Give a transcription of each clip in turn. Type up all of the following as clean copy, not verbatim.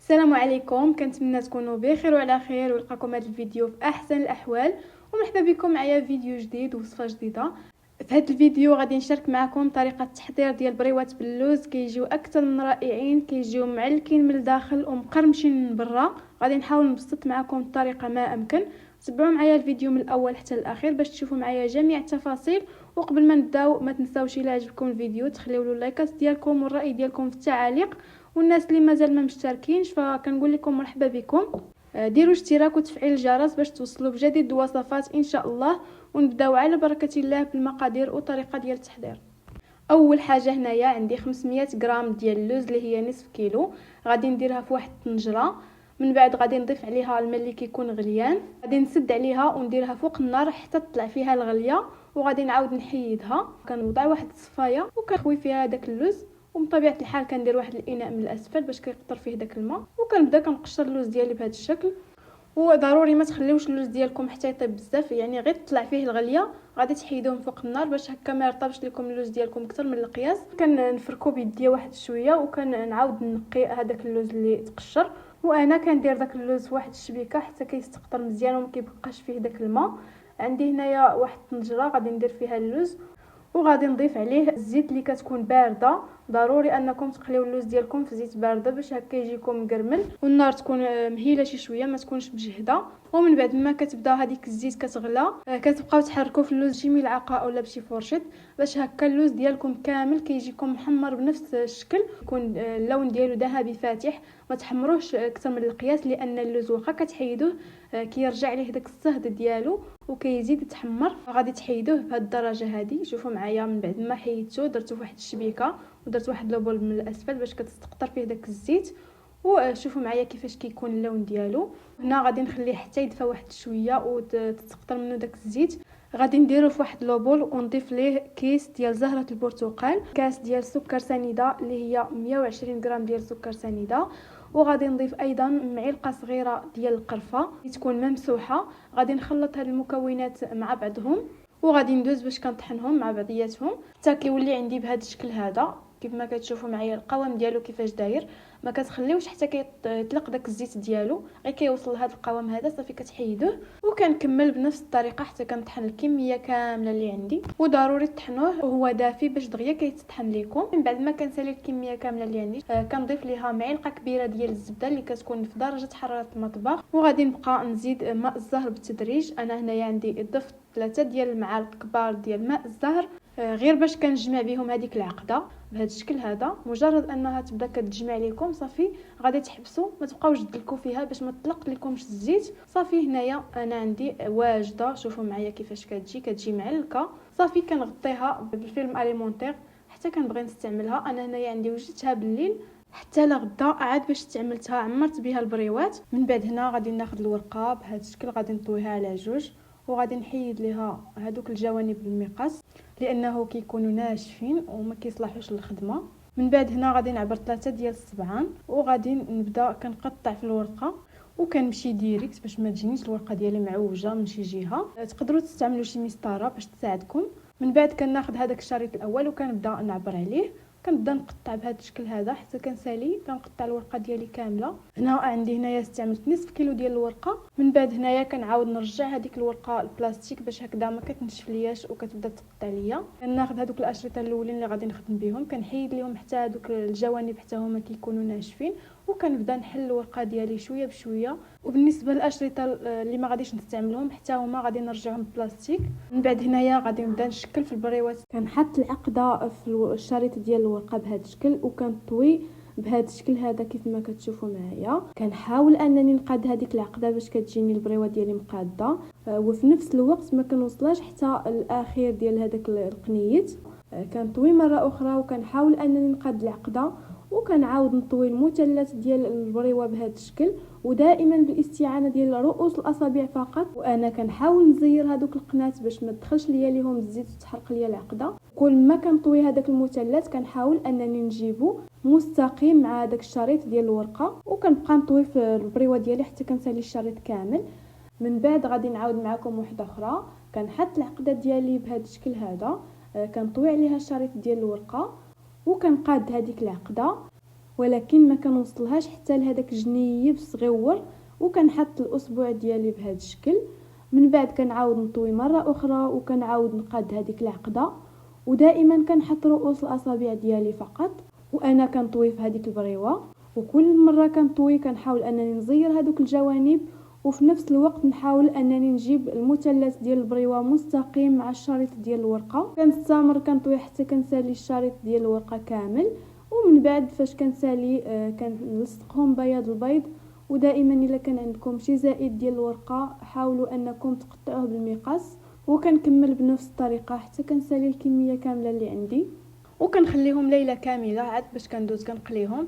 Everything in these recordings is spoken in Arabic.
السلام عليكم، كنتمنى تكونوا بخير وعلى خير ونلقاكم هذا الفيديو في احسن الاحوال. ومرحبا بكم معايا في فيديو جديد ووصفه جديده. في هذا الفيديو غادي نشارك معكم طريقه التحضير ديال بريوات باللوز. كيجيو اكثر من رائعين، كيجيو معلكين من الداخل ومقرمشين من برا. غادي نحاول نبسط معكم الطريقه ما امكن. تبعوا معايا الفيديو من الاول حتى الاخير باش تشوفوا معايا جميع التفاصيل. وقبل ما نبداو ما تنساوش الى عجبكم الفيديو تخليو له اللايكات ديالكم والراي ديالكم في التعاليق. والناس اللي مازال ما مشتركينش فكنقول لكم مرحبا بكم. ديروا اشتراك وتفعيل الجرس باش توصلوا بجديد الوصفات ان شاء الله. ونبداو على بركه الله بالمقادير وطريقه ديال التحضير. اول حاجه هنايا عندي 500 غرام ديال اللوز اللي هي نصف كيلو. غادي نديرها في واحد الطنجره. من بعد غادي نضيف عليها الماء اللي كيكون غليان. غادي نسد عليها ونديرها فوق النار حتى تطلع فيها الغليه. وغادي نعاود نحيدها. كنوضع واحد الصفايه وكنخوي فيها داك اللوز. ومن طبيعه الحال كندير واحد الاناء من الاسفل باش كيقطر فيه داك الماء. وكنبدا كنقشر اللوز ديالي بهذا الشكل. وضروري ما تخليوش اللوز ديالكم حتى يطيب بزاف، يعني غير تطلع فيه الغليه غادي تحيدوه فوق النار باش هكا ما يرطبش لكم اللوز ديالكم اكثر من القياس. كنفركو بيديا واحد شويه وكنعاود نقي هذاك اللوز اللي تقشر. وانا كندير داك اللوز واحد الشبيكه حتى كيستقطر مزيان وما كيبقاش فيه داك الماء. عندي هنايا واحد الطنجره غادي ندير فيها اللوز. وغادي نضيف عليه الزيت اللي كتكون بارده. ضروري انكم تقليو اللوز ديالكم في زيت بارده باش هكا يجيكم مقرمل. والنار تكون مهيله شي شويه، ما تكونش مجهده. ومن بعد ما كتبدا هذيك الزيت كتغلى كتبقاو تحركوا في اللوز شي ملعقه اولا بشي فرشيط باش هكا اللوز ديالكم كامل كيجيكم محمر بنفس الشكل، يكون اللون ديالو ذهبي فاتح. ما تحمروش اكثر من القياس لان اللوز واخا كتحيدوه كيرجع ليه داك الصهد ديالو وكيزيد يتحمر. غادي تحيدوه بهذه الدرجه هذه. شوفوا معايا من بعد ما حيدته درته فواحد الشبيكه ودرت واحد لوبول من الاسفل باش كتستقطر فيه داك الزيت. وشوفوا معايا كيفاش كيكون اللون ديالو. هنا غادي نخليه حتى يدفى واحد شويه وتتقطر منه داك الزيت. غادي نديرو في واحد لوبول ونضيف ليه كيس ديال زهره البرتقال، كاس ديال سكر سنيده اللي هي 120 غرام ديال سكر سنيده. وغادي نضيف ايضا معلقه صغيره ديال القرفه تكون ممسوحه. غادي نخلط هاد المكونات مع بعضهم وغادي ندوز باش كنطحنهم مع بعضياتهم حتى كيولي عندي بهذا الشكل هذا. كيف ما كتشوفوا معايا القوام ديالو كيفاش داير، ما كتخليوش حتى كيطلق داك الزيت ديالو، غير كيوصل لهذا القوام هذا صافي كتحيدوه. وكنكمل بنفس الطريقه حتى كنطحن الكميه كامله اللي عندي. وضروري تطحنوه وهو دافي باش دغيا كيتطحن لكم. من بعد ما كنسالي الكميه كامله اللي عندي كنضيف ليها معلقه كبيره ديال الزبده اللي كتكون في درجه حراره المطبخ. وغادي نبقى نزيد ماء الزهر بالتدريج. انا هنايا عندي ضفت 3 ديال المعالق كبار ديال ماء الزهر غير باش كنجمع بهم هذيك العقده بهذا الشكل هذا. مجرد انها تبدا كتجمع لكم صافي غادي تحبسوا، ما تبقاوش تدلكوا فيها باش ما تطلق لكمش الزيت. صافي هنايا انا عندي واجده. شوفوا معايا كيفاش كتجي معلكه. صافي كنغطيها بالفيلم اليمونتير حتى كنبغي نستعملها. انا هنايا عندي وجدتها بالليل حتى لغدا عاد باش استعملتها عمرت بها البريوات. من بعد هنا غادي ناخذ الورقه بهذا الشكل، غادي نطويها على جوج وغادي نحيد ليها هذوك الجوانب بالمقص لانه كيكونوا ناشفين وما كيصلحوش للخدمه. من بعد هنا غادي نعبر 3 ديال الصبعان وغادي نبدا كنقطع في الورقه وكنمشي ديريكت باش ما تجينيش الورقه ديالي معوجه من شي جهه. تقدروا تستعملوا شي مسطره باش تساعدكم. من بعد كناخذ هذاك الشريط الاول وكنبدا نعبر عليه. كنبدا نقطع بهذا الشكل هذا حتى كنسالي كنقطع الورقه ديالي كامله. هنا عندي هنايا استعملت نصف كيلو ديال الورقه. من بعد هنايا كنعاود نرجع هذيك الورقه البلاستيك باش هكذا ما كتنشف لياش وكتبدا تقطع ليا. كناخذ هذوك الاشرطه الاولين اللي غادي نخدم بهم كنحيد ليهم حتى هذوك الجوانب حتى هما كيكونوا ناشفين وكنبدا نحل الورقه ديالي شويه بشويه. وبالنسبه للاشرطه اللي ما غاديش نستعملهم حتى هما غادي نرجعهم بلاستيك. من بعد هنايا غادي نبدا نشكل في البريوات. كنحط العقده في الشريط ديال الورقه بهذا الشكل وكنطوي بهذا الشكل هذا كيف ما كتشوفوا معايا. كنحاول انني نقاد هذيك العقده باش كتجيني البريوه ديالي مقاده وفي نفس الوقت ما كنوصلاش حتى الاخير ديال هذاك القنيت. كنطوي مره اخرى وكنحاول انني نقاد العقده وكنعاود نطوي المثلث ديال البريوه بهذا الشكل ودائما بالاستعانه ديال رؤوس الاصابع فقط. وانا كنحاول نزير هذوك القنات باش ما تدخلش ليا ليهم الزيت وتحرق ليا العقده. كل ما كنطوي هذاك المثلث كنحاول انني نجيبو مستقيم مع هذاك الشريط ديال الورقه وكنبقى نطوي في البريوه ديالي حتى كنسالي الشريط كامل. من بعد غادي نعاود معكم واحده اخرى. كنحط العقده ديالي بهذا الشكل هذا كنطوي عليها الشريط ديال الورقه وكنقاد هذيك العقده ولكن ما كنوصلهاش حتى لهداك الجنيب الصغيور، وكنحط الاصبع ديالي بهذا الشكل. من بعد كنعاود نطوي مره اخرى وكنعاود نقاد هذيك العقده، ودائما كنحط رؤوس الاصابع ديالي فقط وانا كنطوي في هذيك البريوه. وكل مره كنطوي كنحاول انني نزير هذوك الجوانب، وفي نفس الوقت نحاول انني نجيب المثلث ديال البريوه مستقيم مع الشريط ديال الورقه. كنستمر كنطوي حتى كنسالي الشريط ديال الورقه كامل، ومن بعد فاش كنسالي كنلصقهم بياض البيض. ودائما الا كان عندكم شي زائد ديال الورقه حاولوا انكم تقطعوه بالمقص. وكنكمل بنفس الطريقه حتى كنسالي الكميه كامله اللي عندي، وكنخليهم ليله كامله عاد باش كندوز كنقليهم.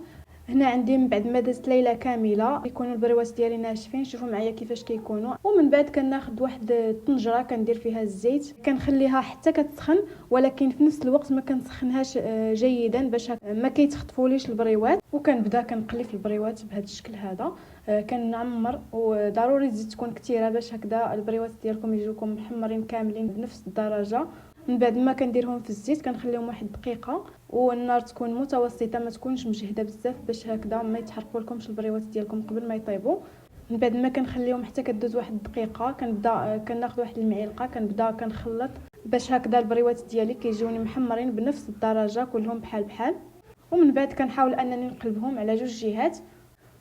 هنا عندي من بعد ما دازت ليله كامله يكونوا البريوات ديالي ناشفين. شوفوا معايا كيفاش كيكونوا. ومن بعد كناخذ واحد الطنجره كندير فيها الزيت، كنخليها حتى كتسخن، ولكن في نفس الوقت ما كنسخنهاش جيدا باش ما كيتخطفوليش البريوات. وكنبدا كنقلي في البريوات بهذا الشكل هذا. كنعمر، وضروري الزيت تكون كثيره باش هكذا البريوات ديالكم يجيوكم محمرين كاملين بنفس الدرجه. من بعد ما كنديرهم في الزيت كنخليهم واحد دقيقه، والنار تكون متوسطه ما تكونش مجهده بزاف باش هكذا ما يتحرقوا لكمش البريوات ديالكم قبل ما يطيبوا. من بعد ما كنخليهم حتى كدوز واحد الدقيقه كنبدا كناخذ واحد المعلقه كنبدا كنخلط باش هكذا البريوات ديالي كيجيوني محمرين بنفس الدرجه كلهم بحال بحال. ومن بعد كنحاول انني نقلبهم على جوج جهات.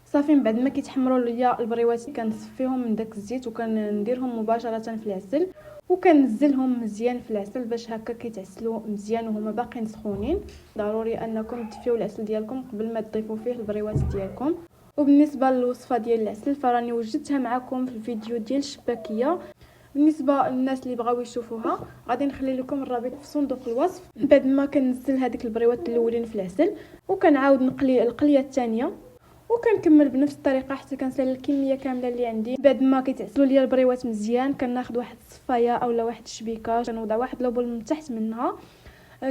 صافي من بعد ما كيتحمروا ليا البريوات كنصفيهم من داك الزيت وكنديرهم مباشره في العسل، وكنزلهم مزيان في العسل باش هكا كيتعسلوا مزيان وهما باقيين سخونين. ضروري انكم تدفيو العسل ديالكم قبل ما تضيفوا فيه البريوات ديالكم. وبالنسبه للوصفه ديال العسل فراني وجدتها معكم في الفيديو ديال الشباكيه. بالنسبه للناس اللي بغاو يشوفوها غادي نخلي لكم الرابط في صندوق الوصف. بعد ما كنزل هذيك البريوات الاولين في العسل وكنعاود نقلي القليه الثانيه، وكنكمل بنفس الطريقه حتى كنسالي الكميه كامله اللي عندي. بعد ما كيتعسلوا ليا البريوات مزيان كناخذ واحد الصفايه اولا واحد الشبيكه كنوضع واحد لوبول من تحت منها،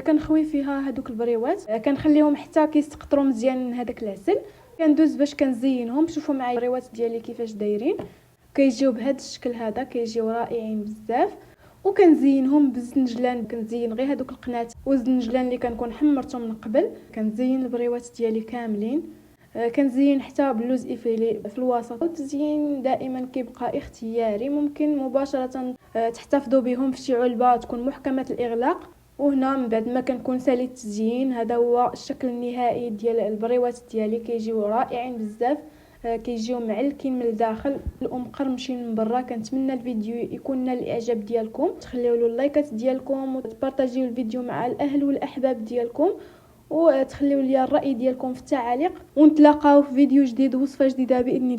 كنخوي فيها هذوك البريوات، كنخليهم حتى كيسقطروا مزيان من هذاك العسل. كندوز باش كنزينهم. شوفوا معايا البريوات ديالي كيفاش دايرين، كيجيو بهذا الشكل هذا، كيجيو رائعين بزاف. وكنزينهم بالزنجلان، كنزين غير هذوك القنات والزنجلان اللي كنكون حمرتهم من قبل. كنزين البريوات ديالي كاملين، كنزين حتى بلوز افيلي في الوسط. التزيين دائما كيبقى اختياري، ممكن مباشره تحتفظوا بهم في شي علبه تكون محكمه الاغلاق. وهنا من بعد ما كنكون سالي التزيين هذا هو الشكل النهائي ديال البريوات ديالي. كيجيو رائعين بزاف، كيجيو معلكين من الداخل ومقرمشين من برا. كنتمنى الفيديو يكون نال الاعجاب ديالكم، تخليو له اللايكات ديالكم وتبارطاجيو الفيديو مع الاهل والاحباب ديالكم، وتخليو لي الراي ديالكم في التعاليق. ونتلاقاو في فيديو جديد ووصفه جديده باذن الله.